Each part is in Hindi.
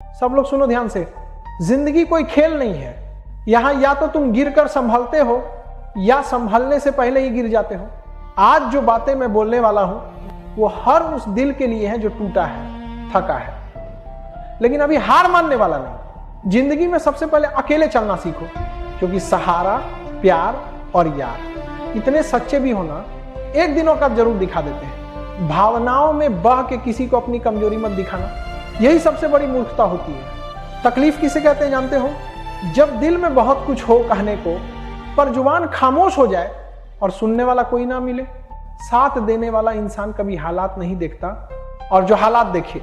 सब लोग सुनो ध्यान से, जिंदगी कोई खेल नहीं है। यहां या तो तुम गिरकर संभलते हो या संभलने से पहले ही गिर जाते हो। आज जो बातें मैं बोलने वाला हूं वो हर उस दिल के लिए है जो टूटा है, थका है, लेकिन अभी हार मानने वाला नहीं। जिंदगी में सबसे पहले अकेले चलना सीखो, क्योंकि सहारा, प्यार और यार इतने सच्चे भी होना एक दिनों का जरूर दिखा देते हैं। भावनाओं में बह के किसी को अपनी कमजोरी मत दिखाना, यही सबसे बड़ी मूर्खता होती है। तकलीफ किसे कहते हैं जानते हो? जब दिल में बहुत कुछ हो कहने को, पर जुबान खामोश हो जाए और सुनने वाला कोई ना मिले। साथ देने वाला इंसान कभी हालात नहीं देखता, और जो हालात देखे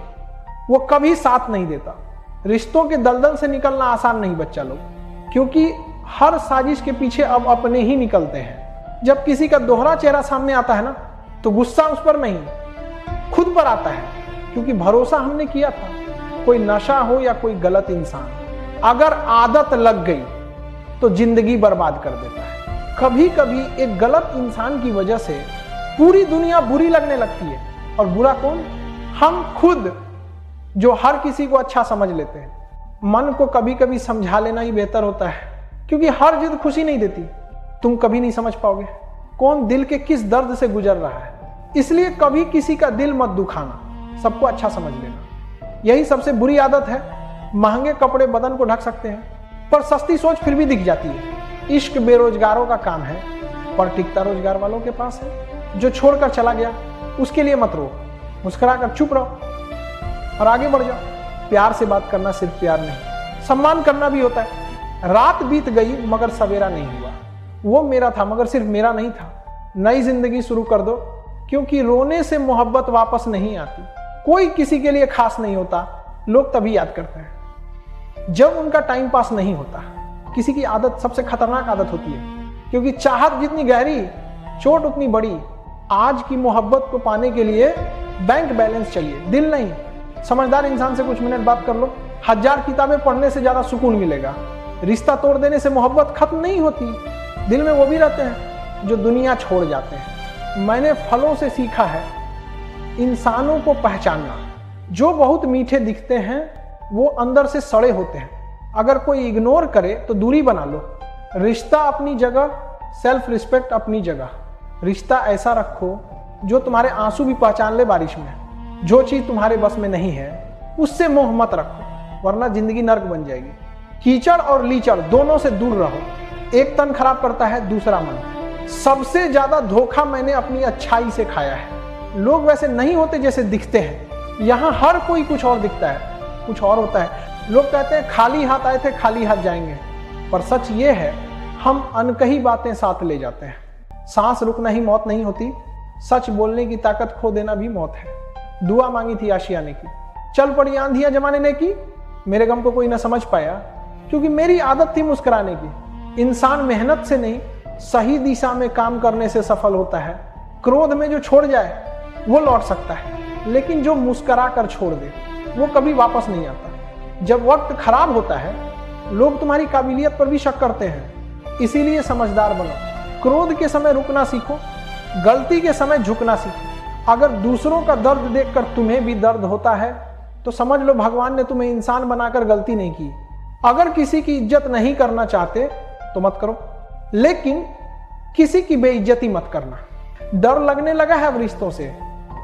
वो कभी साथ नहीं देता। रिश्तों के दलदल से निकलना आसान नहीं बच्चा लोग, क्योंकि हर साजिश के पीछे अब अपने ही निकलते हैं। जब किसी का दोहरा चेहरा सामने आता है ना, तो गुस्सा उस पर नहीं खुद पर आता है, क्योंकि भरोसा हमने किया था। कोई नशा हो या कोई गलत इंसान, अगर आदत लग गई तो जिंदगी बर्बाद कर देता है। कभी कभी एक गलत इंसान की वजह से पूरी दुनिया बुरी लगने लगती है, और बुरा कौन? हम खुद, जो हर किसी को अच्छा समझ लेते हैं। मन को कभी कभी समझा लेना ही बेहतर होता है, क्योंकि हर जिद खुशी नहीं देती। तुम कभी नहीं समझ पाओगे कौन दिल के किस दर्द से गुजर रहा है। इसलिए कभी किसी का दिल मत दुखाना, सबको अच्छा समझ लेना। यही सबसे बुरी आदत है। महंगे कपड़े बदन को ढक सकते हैं, पर सस्ती सोच फिर भी दिख जाती है। इश्क बेरोजगारों का काम है, पर टिकता रोजगार वालों के पास है। जो छोड़कर चला गया उसके लिए मत रो, मुस्कुरा कर चुप रहो और आगे बढ़ जाओ। प्यार से बात करना सिर्फ प्यार नहीं, सम्मान करना भी होता है। रात बीत गई मगर सवेरा नहीं हुआ, वो मेरा था मगर सिर्फ मेरा नहीं था। नई जिंदगी शुरू कर दो, क्योंकि रोने से मोहब्बत वापस नहीं आती। कोई किसी के लिए खास नहीं होता, लोग तभी याद करते हैं जब उनका टाइम पास नहीं होता। किसी की आदत सबसे खतरनाक आदत होती है, क्योंकि चाहत जितनी गहरी, चोट उतनी बड़ी। आज की मोहब्बत को पाने के लिए बैंक बैलेंस चाहिए, दिल नहीं। समझदार इंसान से कुछ मिनट बात कर लो, 1000 किताबें पढ़ने से ज्यादा सुकून मिलेगा। रिश्ता तोड़ देने से मोहब्बत खत्म नहीं होती, दिल में वो भी रहते हैं जो दुनिया छोड़ जाते हैं। मैंने फलों से सीखा है इंसानों को पहचानना। जो बहुत मीठे दिखते हैं वो अंदर से सड़े होते हैं। अगर कोई इग्नोर करे तो दूरी बना लो। रिश्ता अपनी जगह, सेल्फ रिस्पेक्ट अपनी जगह। रिश्ता ऐसा रखो जो तुम्हारे आंसू भी पहचान ले बारिश में। जो चीज तुम्हारे बस में नहीं है उससे मोह मत रखो, वरना जिंदगी नर्क बन जाएगी। कीचड़ और लीचड़ दोनों से दूर रहो। एक तन खराब करता है, दूसरा मन। सबसे ज्यादा धोखा मैंने अपनी अच्छाई से खाया है। लोग वैसे नहीं होते जैसे दिखते हैं। यहाँ हर कोई कुछ और दिखता है, कुछ और होता है। लोग कहते हैं खाली हाथ आए थे खाली हाथ जाएंगे, पर सच ये है हम अनकही बातें साथ ले जाते हैं। सांस रुकना ही मौत नहीं होती, सच बोलने की ताकत खो देना भी मौत है। दुआ मांगी थी आशियाने की, चल पड़ी आंधियां जमाने ने की। मेरे गम को कोई ना समझ पाया, क्योंकि मेरी आदत थी मुस्कुराने की। इंसान मेहनत से नहीं, सही दिशा में काम करने से सफल होता है। क्रोध में जो छोड़ जाए वो लौट सकता है, लेकिन जो मुस्कुरा कर छोड़ दे वो कभी वापस नहीं आता। जब वक्त खराब होता है लोग तुम्हारी काबिलियत पर भी शक करते हैं। इसीलिए समझदार बनो। क्रोध के समय रुकना सीखो, गलती के समय झुकना सीखो। अगर दूसरों का दर्द देखकर तुम्हें भी दर्द होता है तो समझ लो भगवान ने तुम्हें इंसान बनाकर गलती नहीं की। अगर किसी की इज्जत नहीं करना चाहते तो मत करो, लेकिन किसी की बेइज्जती मत करना। डर लगने लगा है अब रिश्तों से,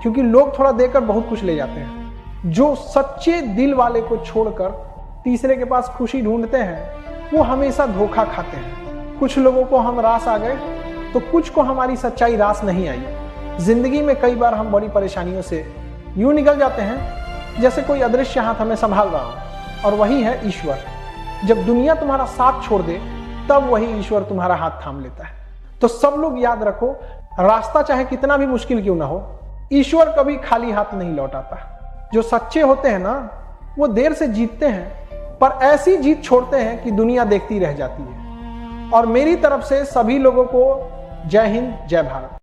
क्योंकि लोग थोड़ा देकर बहुत कुछ ले जाते हैं। जो सच्चे दिल वाले को छोड़कर तीसरे के पास खुशी ढूंढते हैं वो हमेशा धोखा खाते हैं। कुछ लोगों को हम रास आ गए तो कुछ को हमारी सच्चाई रास नहीं आई। जिंदगी में कई बार हम बड़ी परेशानियों से यूं निकल जाते हैं जैसे कोई अदृश्य हाथ हमें संभाल रहा हो, और वही है ईश्वर। जब दुनिया तुम्हारा साथ छोड़ दे तब वही ईश्वर तुम्हारा हाथ थाम लेता है। तो सब लोग याद रखो, रास्ता चाहे कितना भी मुश्किल क्यों ना हो, ईश्वर कभी खाली हाथ नहीं लौटाता। जो सच्चे होते हैं ना वो देर से जीतते हैं, पर ऐसी जीत छोड़ते हैं कि दुनिया देखती रह जाती है। और मेरी तरफ से सभी लोगों को जय हिंद, जय भारत।